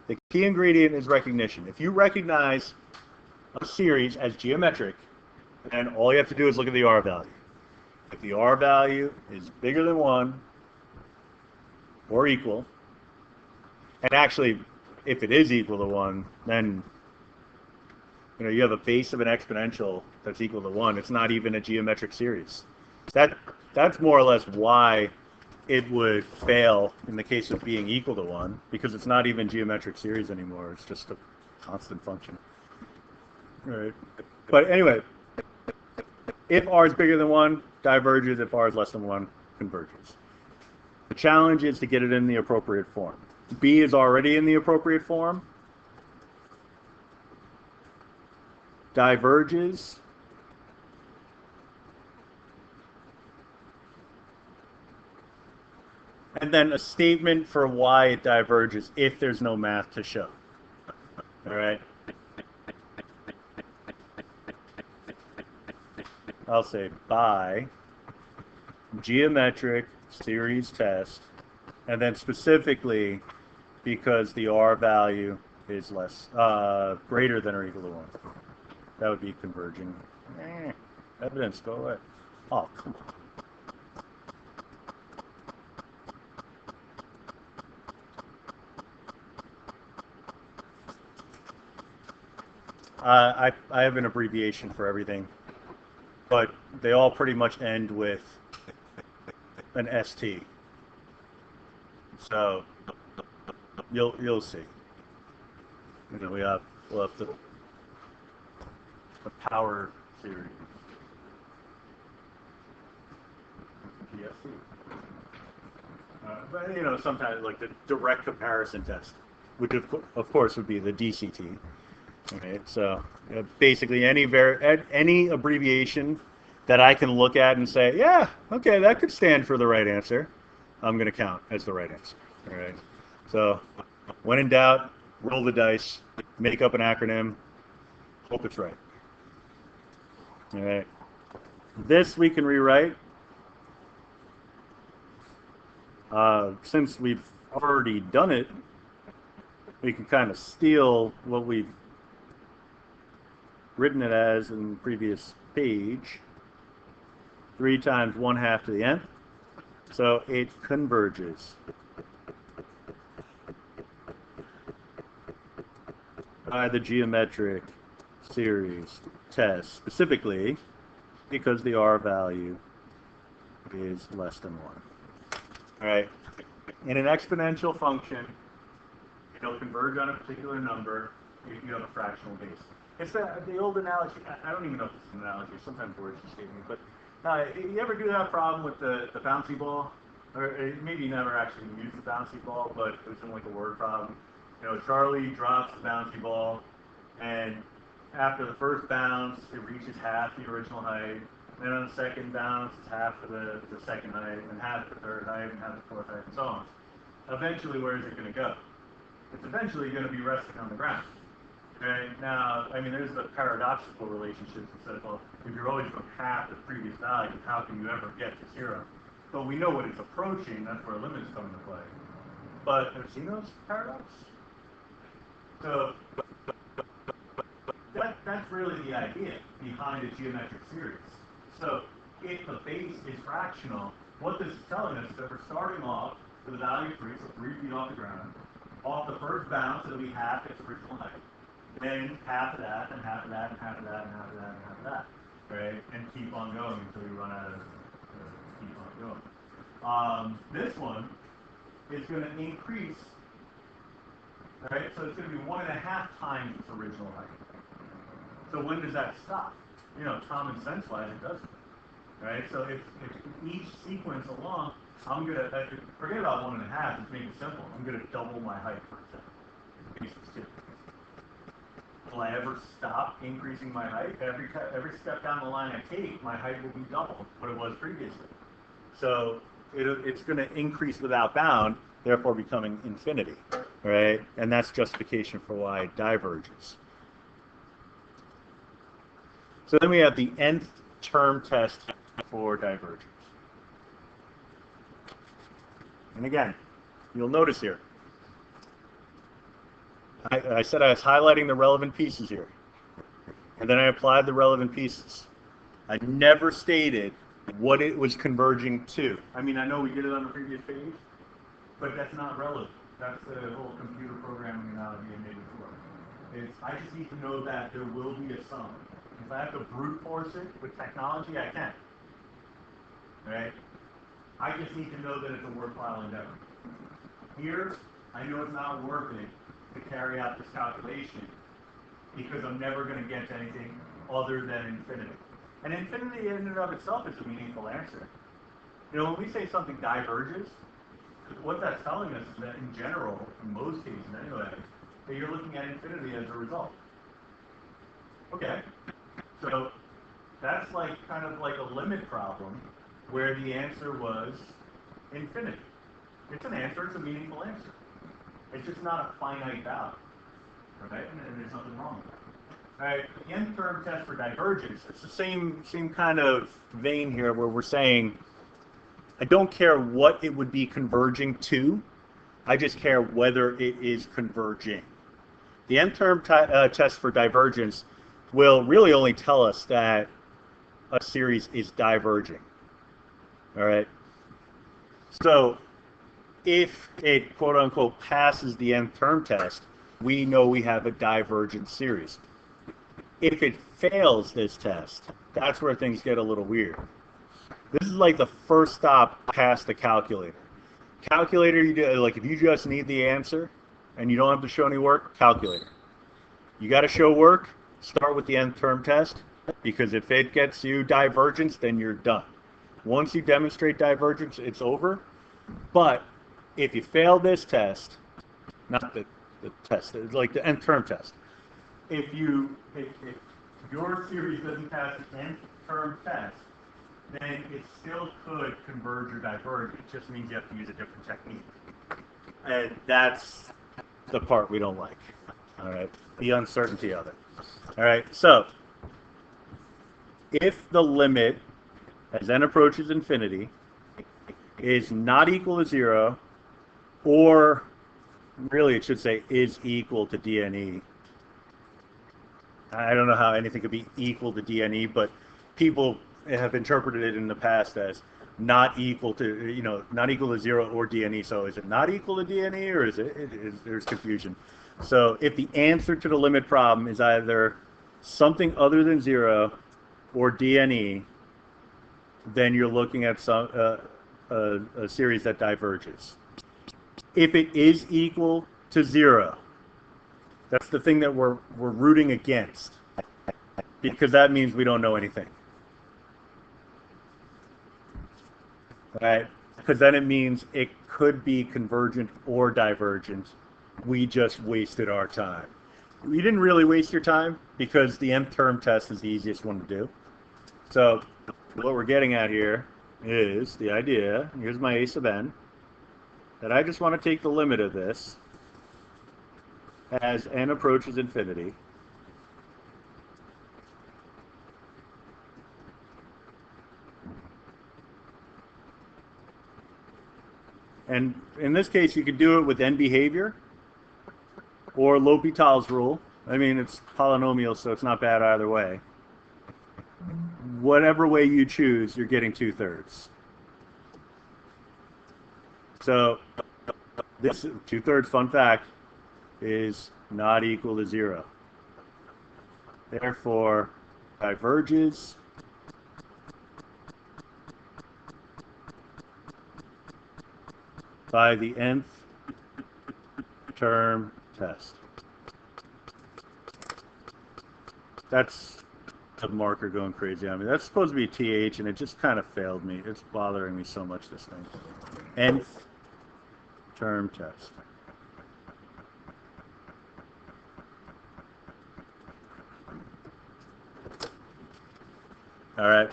The key ingredient is recognition. If you recognize a series as geometric, then all you have to do is look at the R value. If the R value is bigger than 1 or equal, and actually, if it is equal to 1, then you have a base of an exponential that's equal to 1. It's not even a geometric series. That's more or less why it would fail in the case of being equal to 1, because it's not even geometric series anymore. It's just a constant function. All right. But anyway, if R is bigger than 1, diverges. If R is less than 1, converges. The challenge is to get it in the appropriate form. B is already in the appropriate form. Diverges. And then a statement for why it diverges if there's no math to show. All right. I'll say by geometric series test, and then specifically because the R value is greater than or equal to 1. That would be converging. Evidence, go away. Oh, come on. I have an abbreviation for everything, but they all pretty much end with an ST. So you'll see. We'll have the power series. PSC. But sometimes like the direct comparison test, which of course would be the DCT. Okay, so basically any abbreviation that I can look at and say, yeah, okay, that could stand for the right answer, I'm going to count as the right answer. All right. So when in doubt, roll the dice, make up an acronym, hope it's right. All right. This we can rewrite. Since we've already done it, we can kind of steal what we've written it as in the previous page. 3 times 1/2 to the nth. So it converges. By the geometric series test, specifically because the R value is less than 1. All right. In an exponential function, it'll converge on a particular number if you have a fractional base. It's the old analogy. I don't even know if it's an analogy. Sometimes words escape me. But you ever do that problem with the bouncy ball? Or maybe you never actually used the bouncy ball, but it was in like a word problem. Charlie drops the bouncy ball, and after the first bounce, it reaches half the original height. Then on the second bounce, it's half of the second height, and half the third height, and half the fourth height, and so on. Eventually, where is it going to go? It's eventually going to be resting on the ground. Okay? Now, there's the paradoxical relationship that says, well, if you're always from half the previous value, how can you ever get to 0? But we know what it's approaching. That's where limits come into play. But have you seen those paradox? So that's really the idea behind a geometric series. So if the base is fractional, what this is telling us is that we're starting off with a value 3, so 3 feet off the ground. Off the first bounce, it'll be half its original height. Then half of that, and half of that, and half of that, and half of that, and half of that. Right? And keep on going until we run out of keep on going. This one is going to increase. Right? So it's going to be 1.5 times its original height. So when does that stop? Common sense-wise, it doesn't. Right? So if each sequence along, I'm going to, forget about 1.5, just make it simple. I'm going to double my height for a second. Will I ever stop increasing my height? Every step down the line I take, my height will be double what it was previously. So it's going to increase without bound, therefore becoming infinity, right? And that's justification for why it diverges. So then we have the nth term test for divergence. And again, you'll notice here, I said I was highlighting the relevant pieces here. And then I applied the relevant pieces. I never stated what it was converging to. I mean, I know we did it on the previous page, but that's not relevant. That's the whole computer programming analogy I made before. I just need to know that there will be a sum. If I have to brute force it with technology, I can. Right? I just need to know that it's a worthwhile endeavor. Here, I know it's not worth it to carry out this calculation because I'm never going to get to anything other than infinity. And infinity in and of itself is a meaningful answer. You know, when we say something diverges, what that's telling us is that in general, in most cases anyway, that you're looking at infinity as a result. Okay, so that's like kind of like a limit problem where the answer was infinity. It's an answer, it's a meaningful answer. It's just not a finite value, right? And there's nothing wrong with that. All right, the nth term test for divergence, it's the same kind of vein here where we're saying, I don't care what it would be converging to, I just care whether it is converging. The nth term test for divergence will really only tell us that a series is diverging. All right. So if it quote unquote passes the nth term test, we know we have a divergent series. If it fails this test, that's where things get a little weird. This is like the first stop past the calculator. Calculator, you do, like if you just need the answer and you don't have to show any work, calculator. You got to show work, start with the nth term test, because if it gets you divergence, then you're done. Once you demonstrate divergence, it's over. But if you fail this test, not the test, it's like the nth term test. If your series doesn't pass the nth term test, then it still could converge or diverge. It just means you have to use a different technique. And that's the part we don't like. All right, the uncertainty of it. All right, so if the limit as n approaches infinity is not equal to 0, or really it should say is equal to dne. I don't know how anything could be equal to dne, but people have interpreted it in the past as not equal to, not equal to 0 or dne. So is it not equal to dne, or there's confusion? So if the answer to the limit problem is either something other than 0 or dne, then you're looking at a series that diverges. If it is equal to 0, that's the thing that we're rooting against, because that means we don't know anything. Right? Because then it means it could be convergent or divergent. We just wasted our time. You didn't really waste your time because the nth term test is the easiest one to do. So what we're getting at here is the idea, here's my a sub n, that I just want to take the limit of this as n approaches infinity. And in this case, you could do it with n behavior or L'Hopital's rule. I mean, it's polynomial, so it's not bad either way. Whatever way you choose, you're getting 2/3. So this 2/3, fun fact, is not equal to 0. Therefore, diverges by the nth term test. That's the marker going crazy on me. That's supposed to be TH, and it just kind of failed me. It's bothering me so much, this thing. Nth term test. All right.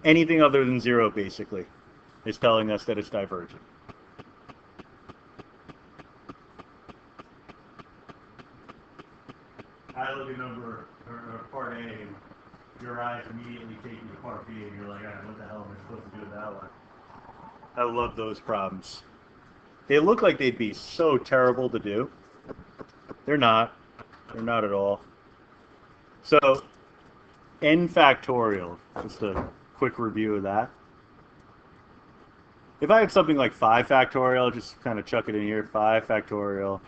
Anything other than 0, basically, is telling us that it's divergent. I look at number, or part A, and your eyes immediately take you to part B, and you're like, what the hell am I supposed to do with that one? I love those problems. They look like they'd be so terrible to do. They're not. They're not at all. So n factorial, just a quick review of that. If I had something like 5 factorial, just kind of chuck it in here. 5 factorial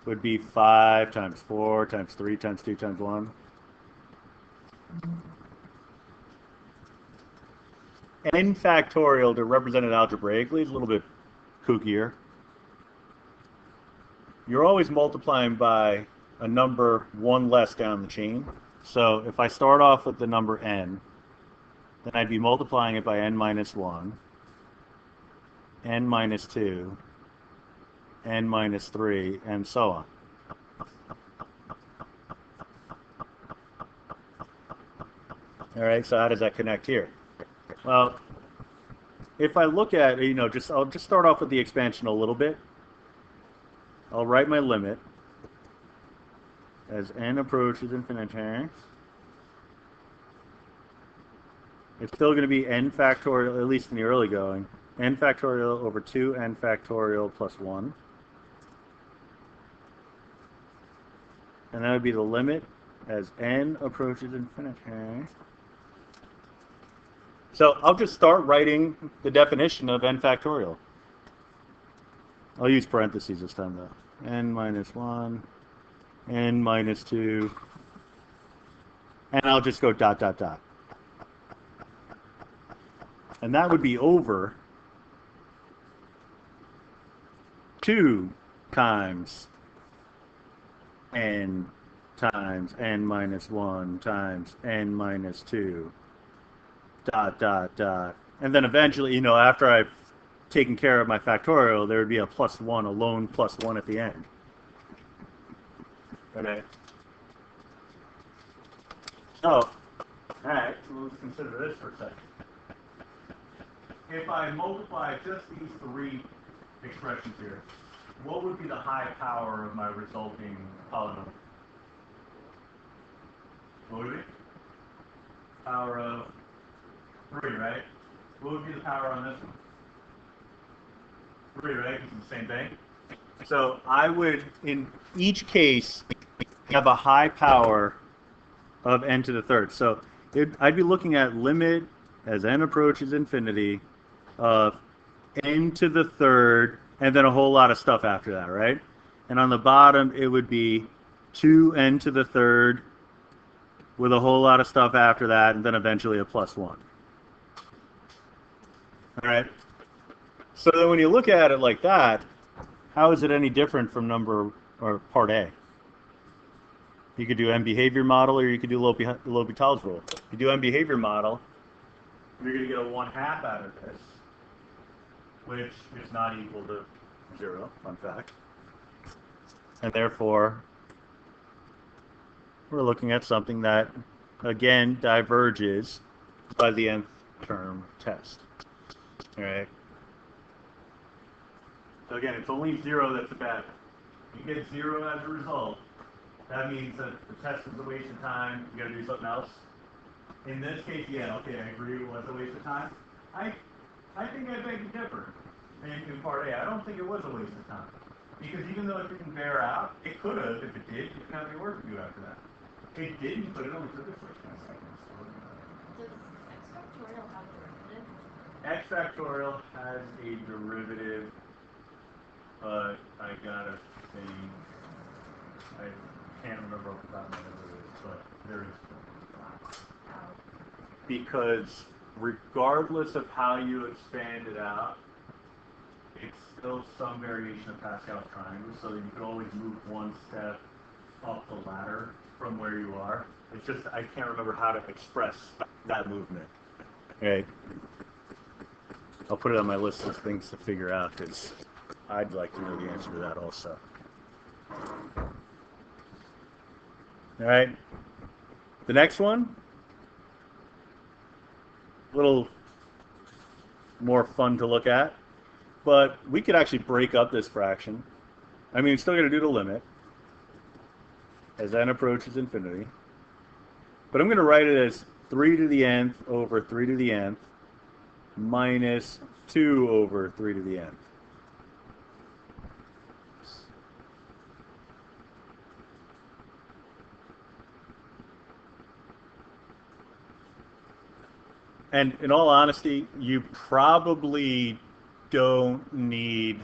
would be 5 times 4 times 3 times 2 times 1. N factorial, to represent it algebraically, is a little bit kookier. You're always multiplying by a number one less down the chain. So if I start off with the number n, then I'd be multiplying it by n minus 1, n minus 2, n minus 3, and so on. All right, so how does that connect here? Well, if I look at, I'll just start off with the expansion a little bit. I'll write my limit as n approaches infinity. It's still going to be n factorial, at least in the early going, n factorial over 2 n factorial plus 1. And that would be the limit as n approaches infinity. So I'll just start writing the definition of n factorial. I'll use parentheses this time, though. N minus 1, n minus 2, and I'll just go dot, dot, dot. And that would be over 2 times n minus 1 times n minus 2, dot, dot, dot. And then eventually, after I've taken care of my factorial, there would be a plus 1, a lone plus 1 at the end. Okay. So, all right, so let's consider this for a second. If I multiply just these 3 expressions here, what would be the high power of my resulting polynomial? What would it be? Power of 3, right? What would be the power on this one? 3, right? It's the same thing. So I would, in each case, have a high power of n to the third. So I'd be looking at limit as n approaches infinity of n to the third, and then a whole lot of stuff after that, right? And on the bottom, it would be 2n to the third with a whole lot of stuff after that, and then eventually a plus 1. All right? So then when you look at it like that, how is it any different from part A? You could do M behavior model, or you could do L'Hopital's rule. If you do M behavior model, you're going to get a 1/2 out of this, which is not equal to 0, fun fact. And therefore, we're looking at something that, again, diverges by the nth term test. All right? So again, it's only 0 that's a bad. You get 0 as a result. That means that the test is a waste of time. You got to do something else. In this case, yeah, okay, I agree. It was a waste of time. I think I beg to differ in part A. I don't think it was a waste of time. Because even though it didn't bear out, it could have. If it did, you can have any work to do after that. It didn't, but it only took us like 10 seconds. Does x factorial have a derivative? X factorial has a derivative, but I gotta think. I can't remember off the top of my head what it is, but there is. Because regardless of how you expand it out, it's still some variation of Pascal's triangle, so you can always move one step up the ladder from where you are. It's just I can't remember how to express that movement. Okay. I'll put it on my list of things to figure out because I'd like to know the answer to that also. All right. The next one, a little more fun to look at, but we could actually break up this fraction. I mean, we're still going to do the limit as n approaches infinity, but I'm going to write it as 3 to the nth over 3 to the nth minus 2 over 3 to the nth. And in all honesty, you probably don't need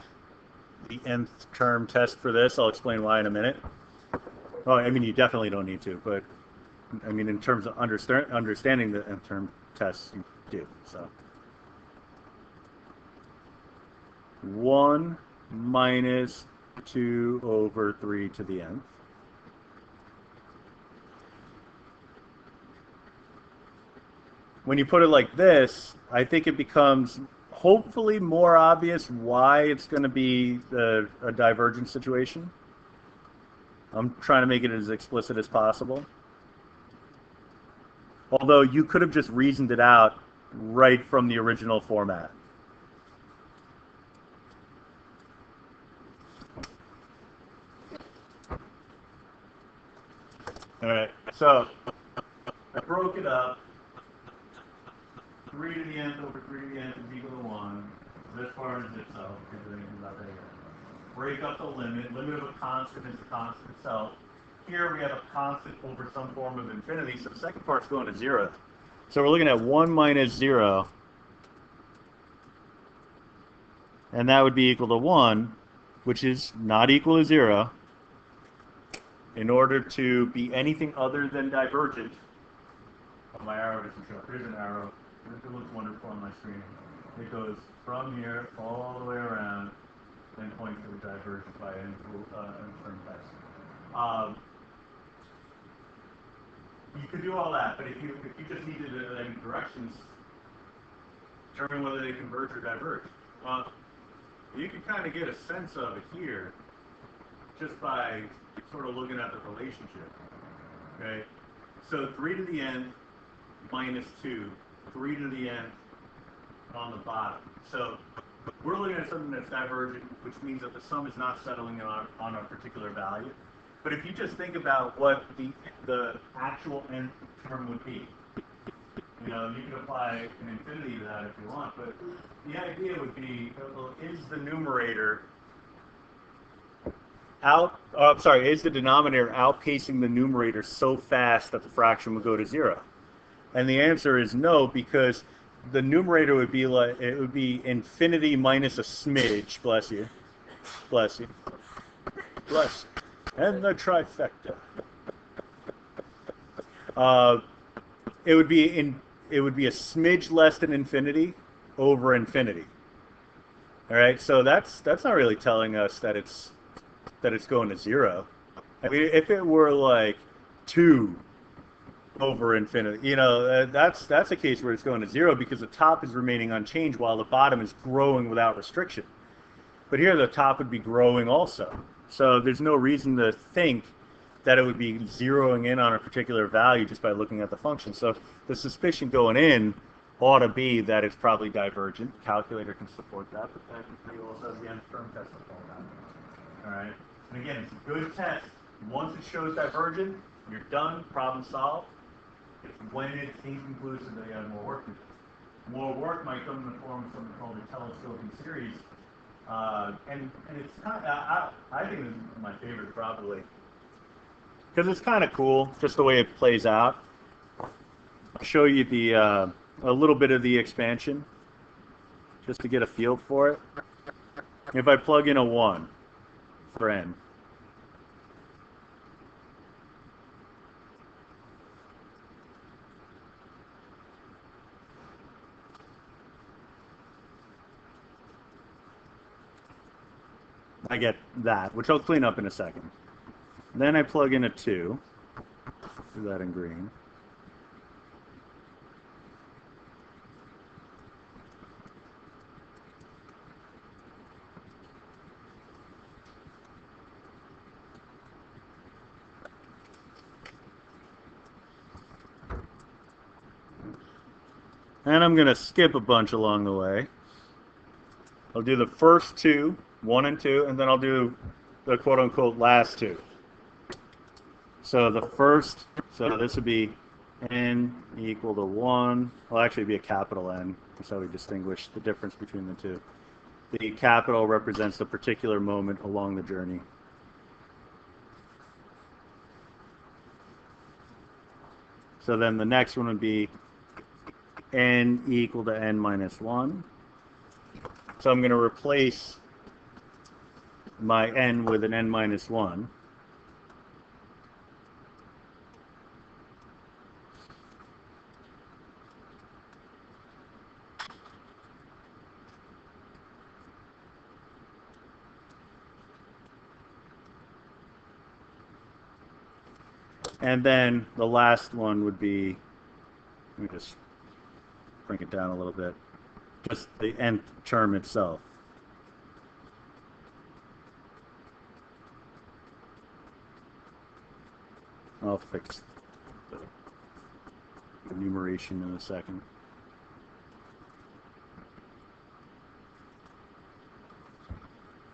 the nth term test for this. I'll explain why in a minute. Well, I mean, you definitely don't need to, but I mean, in terms of understanding the nth term tests, you do. So 1 minus 2 over 3 to the nth. When you put it like this, I think it becomes hopefully more obvious why it's going to be a divergence situation. I'm trying to make it as explicit as possible. Although you could have just reasoned it out right from the original format. All right, so I broke it up. 3 to the nth over 3 to the nth is equal to 1. This part is itself, because everything is out there. Break up the limit. Limit of a constant is the constant itself. Here we have a constant over some form of infinity, so the second part's going to 0. So we're looking at 1 minus 0, and that would be equal to 1, which is not equal to 0. In order to be anything other than divergent, my arrow doesn't show up. Here's an arrow. It looks wonderful on my screen. It goes from here all the way around, then points to the divergence by Nth Term Test. You could do all that, but if you just needed any directions, determine whether they converge or diverge. You can kind of get a sense of it here just by sort of looking at the relationship. Okay, so 3 to the nth minus 2, 3 to the nth on the bottom. So we're looking at something that's divergent, which means that the sum is not settling on a particular value. But if you just think about what the actual nth term would be, you know, you could apply an infinity to that if you want, but the idea would be, well, is the numerator is the denominator outpacing the numerator so fast that the fraction would go to 0? And the answer is no, because the numerator would be like, it would be infinity minus a smidge, bless you, bless you, bless you, and the trifecta. It would be a smidge less than infinity over infinity. All right, so that's not really telling us that it's going to 0. I mean, if it were like 2 over infinity, you know, that's a case where it's going to 0 because the top is remaining unchanged while the bottom is growing without restriction. But here the top would be growing also. So there's no reason to think that it would be zeroing in on a particular value just by looking at the function. So the suspicion going in ought to be that it's probably divergent. Calculator can support that, but that also has the nth term test to fall down. All right. And again, it's a good test. Once it shows divergent, you're done. Problem solved. It's when it's inconclusive that you have more work to do. More work might come in the form of something called a telescoping series. And it's kind of, I think this is my favorite probably. Because it's kind of cool, just the way it plays out. I'll show you a little bit of the expansion, just to get a feel for it. If I plug in a 1 for n, I get that, which I'll clean up in a second. Then I plug in a 2, do that in green. And I'm going to skip a bunch along the way. I'll do the first 2, 1 and 2, and then I'll do the quote-unquote last 2. So the first, so this would be n equal to 1. Well, actually it'd be a capital N. That's how we distinguish the difference between the two. The capital represents the particular moment along the journey. So then the next one would be n equal to n minus 1. So I'm going to replace my n with an n minus 1. And then the last one would be, let me just bring it down a little bit, just the nth term itself. I'll fix the enumeration in a second.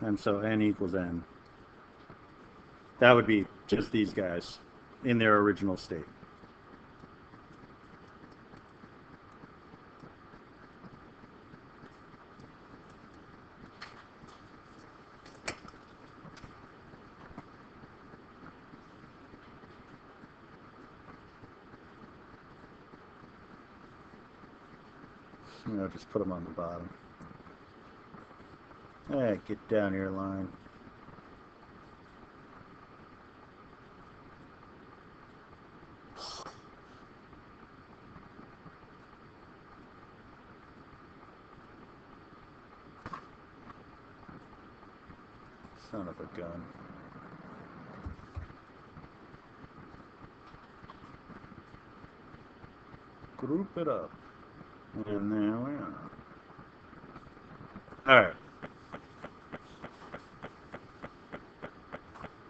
And so n equals n. That would be just these guys in their original state. I'll just put them on the bottom. Hey, get down here, line. Son of a gun. Group it up. And there we are. Alright.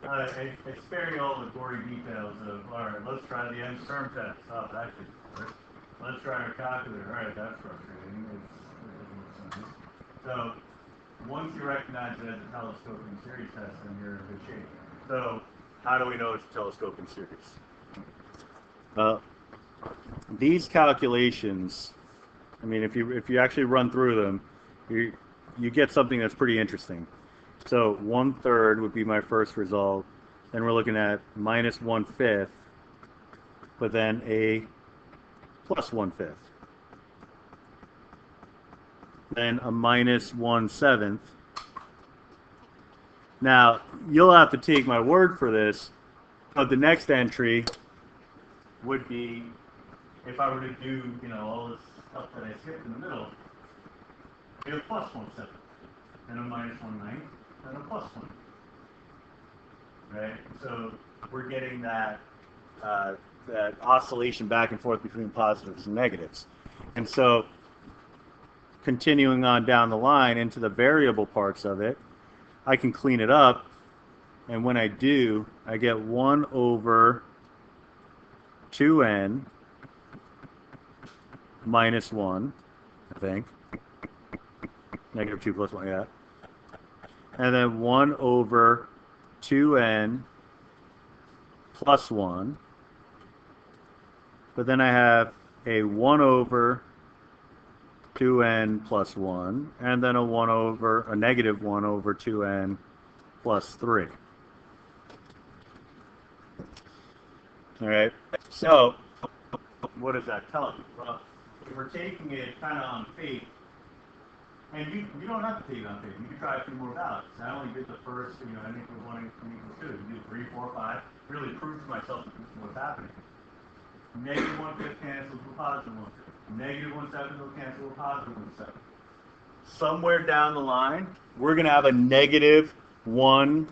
I spare you all the gory details of, alright, let's try the Nth Term Test. Oh, that didn't work. Let's try our calculator. Alright, that's frustrating. So, once you recognize it as a telescoping series test, then you're in good shape. So, how do we know it's a telescoping series? These calculations, I mean, if you actually run through them, you get something that's pretty interesting. So 1/3 would be my first result. Then we're looking at minus 1/5, but then a plus 1/5. Then a minus 1/7. Now, you'll have to take my word for this, but the next entry would be, if I were to do, all this stuff that I skipped in the middle, be a plus 1/7, and a minus 1/9, and a plus 1. Right? So we're getting that that oscillation back and forth between positives and negatives. And so continuing on down the line into the variable parts of it, I can clean it up, and when I do, I get 1 over 2n minus 1, I think. Negative 2 plus 1, yeah. And then 1 over 2n plus 1. But then I have a 1 over 2n plus 1, and then a negative 1 over 2n plus 3. All right, so what does that tell you? Well, if we're taking it kind of on faith, and you don't have to take it on faith. You can try a few more values. I only did the first, n equals 1, n equals 2. You do 3, 4, 5. Really prove to myself what's happening. Negative 1/5 cancels with positive 1/5. Negative 1/7 will cancel with positive 1/7. Somewhere down the line, we're going to have a negative 1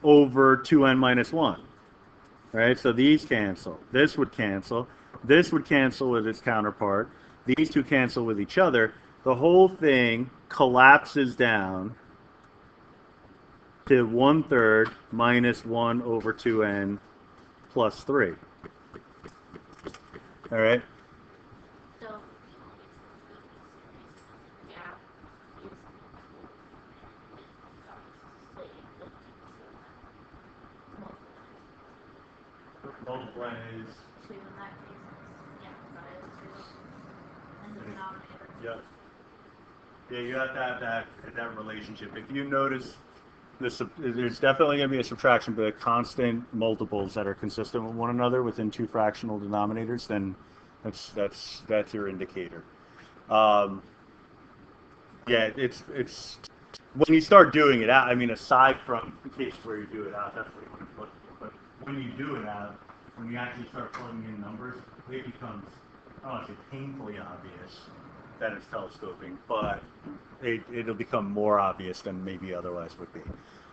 over 2n minus 1. Right? So these cancel. This would cancel. This would cancel with its counterpart. These two cancel with each other. The whole thing collapses down to 1/3 minus 1 over 2n plus 3. All right? So, Multiply is, 2 in that case, yeah, that is 2. And the denominator. yeah. Yeah, you have to have that relationship. If you notice, there's definitely going to be a subtraction, but constant multiples that are consistent with one another within two fractional denominators, then That's your indicator. Yeah, it's when you start doing it out. I mean, aside from the case where you do it out, that's what you want to look for. But when you do it out, when you actually start plugging in numbers, it becomes, I don't want to say painfully obvious that it's telescoping, but it'll become more obvious than maybe otherwise would be.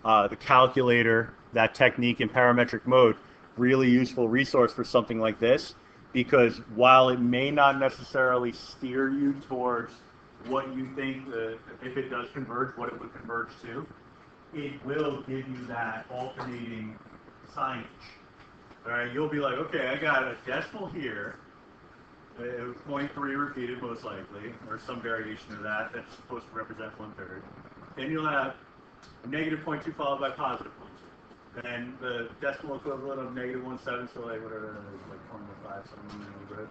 The calculator, that technique in parametric mode, really useful resource for something like this, because while it may not necessarily steer you towards what you think, if it does converge, what it would converge to, it will give you that alternating signage. All right, you'll be like, okay, I got a decimal here. It was 0.3 repeated, most likely, or some variation of that. That's supposed to represent 1/3. Then you'll have -0.2 followed by +0.2. And the decimal equivalent of -1/7, so like whatever that is, like 0.15, something in the neighborhood.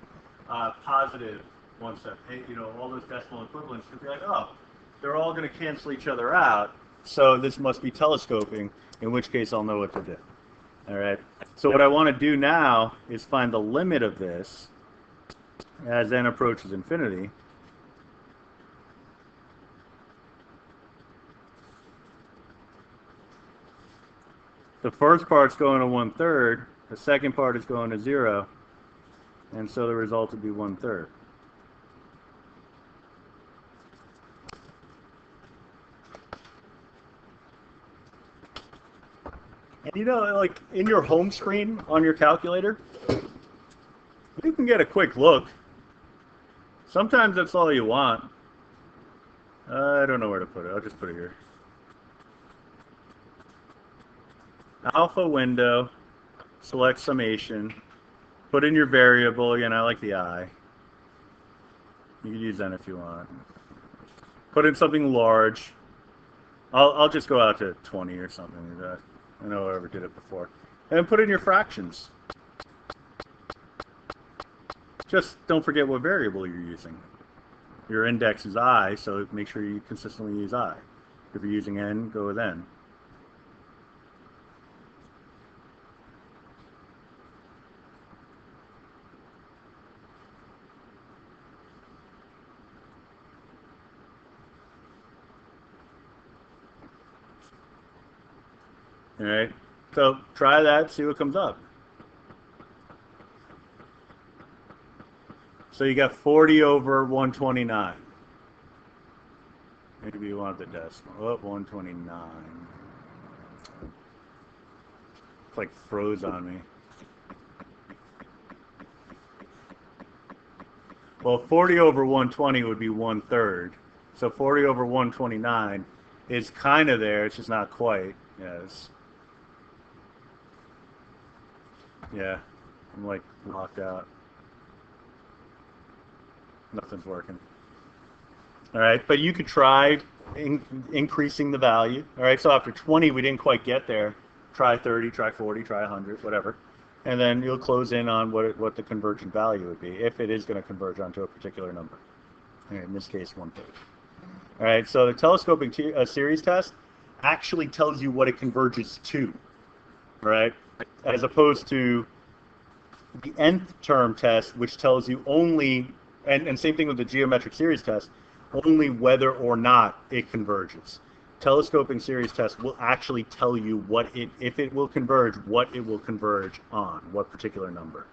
+1/7. Hey, you know, all those decimal equivalents could be like, oh, they're all going to cancel each other out, so this must be telescoping, in which case I'll know what to do. All right. So what I want to do now is find the limit of this as n approaches infinity. The first part's going to 1/3, the second part is going to 0, and so the result would be 1/3. And you know, like in your home screen on your calculator, you can get a quick look. Sometimes that's all you want. I don't know where to put it. I'll just put it here. Alpha window, select summation, put in your variable. Again, I like the I. You can use that if you want. Put in something large. I'll just go out to 20 or something like that. I know I ever did it before. And put in your fractions. Just don't forget what variable you're using. Your index is I, so make sure you consistently use I. If you're using n, go with n. All right, so try that, see what comes up. So you got 40 over 129. Maybe you want the decimal. Oh, 129. It's like froze on me. Well, 40 over 120 would be 1/3. So 40 over 129 is kind of there. It's just not quite. Yes. Yeah. I'm like locked out. Nothing's working. All right, but you could try increasing the value. All right, so after 20, we didn't quite get there. Try 30, try 40, try 100, whatever. And then you'll close in on what the convergent value would be, if it is going to converge onto a particular number. In this case, 1/3. All right, so the telescoping series test actually tells you what it converges to, right? As opposed to the nth term test, which tells you only, and same thing with the geometric series test, only whether or not it converges. Telescoping series test will actually tell you what if it will converge, what it will converge on, what particular number.